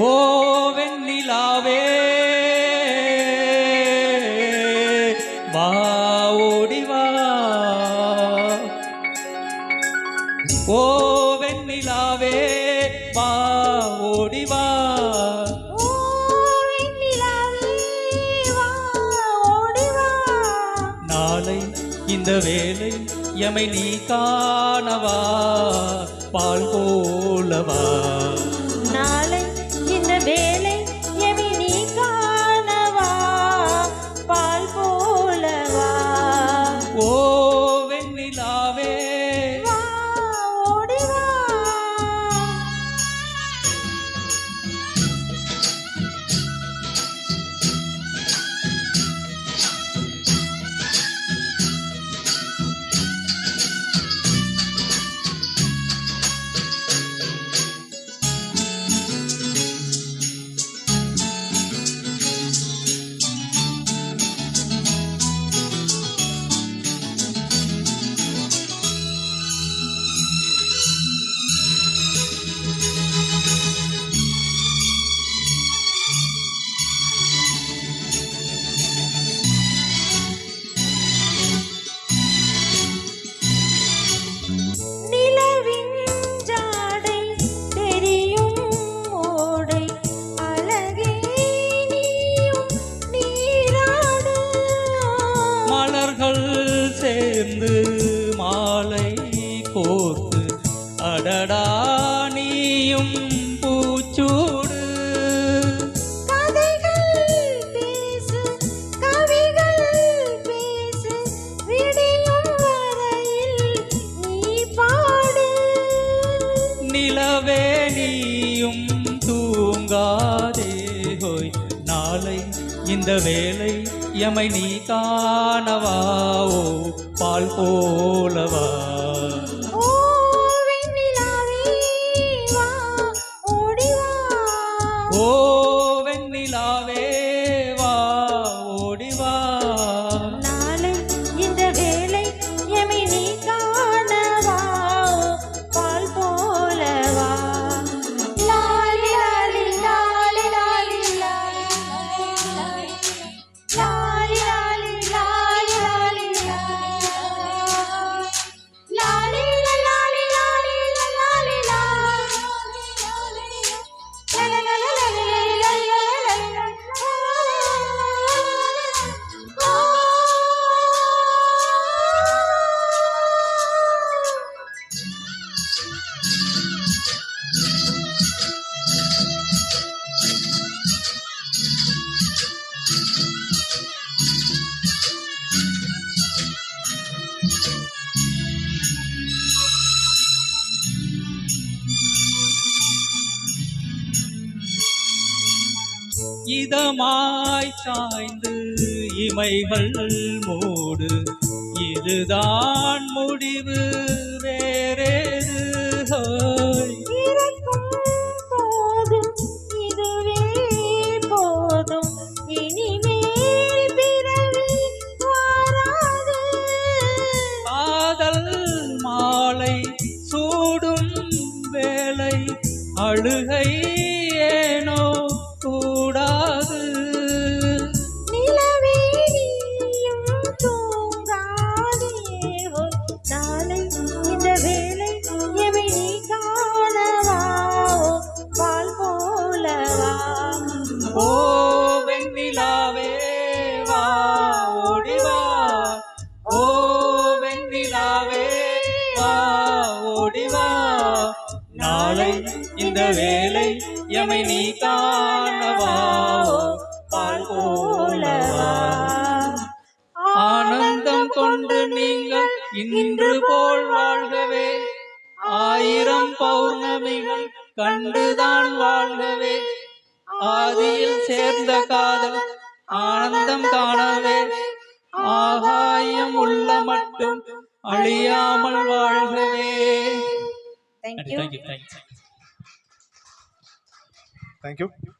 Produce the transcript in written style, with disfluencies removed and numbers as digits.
ஓ வெண்ணிலாவே வா ஓடிவா ஓ வெண்ணிலாவே வா ஓடிவா நாளை இந்த வேலை எமை நீ காணவா பால் போலவா நாளை இந்த வேலை எமை நீ காணவா பால் போலவா ஓ வெண்ணிலாவே வா ஓடிவா சேர்ந்து மாலை கோர்த்து அடடா நீயும் பூச்சூடு கதைகள் பேசு கவிகள் பேசு விடியும் வரையில் நீ பாடு நிலவே நீயும் தூங்காதே ஹோய் நாளை இந்த வேலை எமை நீ காணவா ஓ பால் போலவா ஓ வெண்ணிலாவே வா ஓடிவா ஓ வெண்ணிலாவே வா ஓடிவா நாளை இந்த வேலை எமை நீ காணவா பால் போலவா லாலி லாலி லாலி லாலி இதமாய் சாய்ந்து இமைகள் மூடு இதுதான் முடிவு வேறேது போதும் இதுவே போதும் இனிமேல் பிறவி வாராது காதல் மாலை சூடும் வேலை அழுகை ஏனோ கூடாது நிலவே நீயும் தூங்காதே நாளை இந்த வேலை எமை நீ காணவா பால் போலவா ஓ வெண்ணிலாவே வா ஓடிவா ஓ வெண்ணிலாவே வா ஓடிவா நாளை இந்த வேலை எமை நீ காணவா பால் போலவா ஆனந்தம் கொண்டு நீங்கள் இன்று போல் வாழ்கவே ஆயிரம் பௌர்ணமிகள் கண்டுதான் வாழ்கவே ஆதியில் சேர்ந்த காதல் ஆனந்தம் காணவே ஆகாயம் உள்ள மட்டும் அழியாமல் வாழ்கவே. Thank you. Thank you.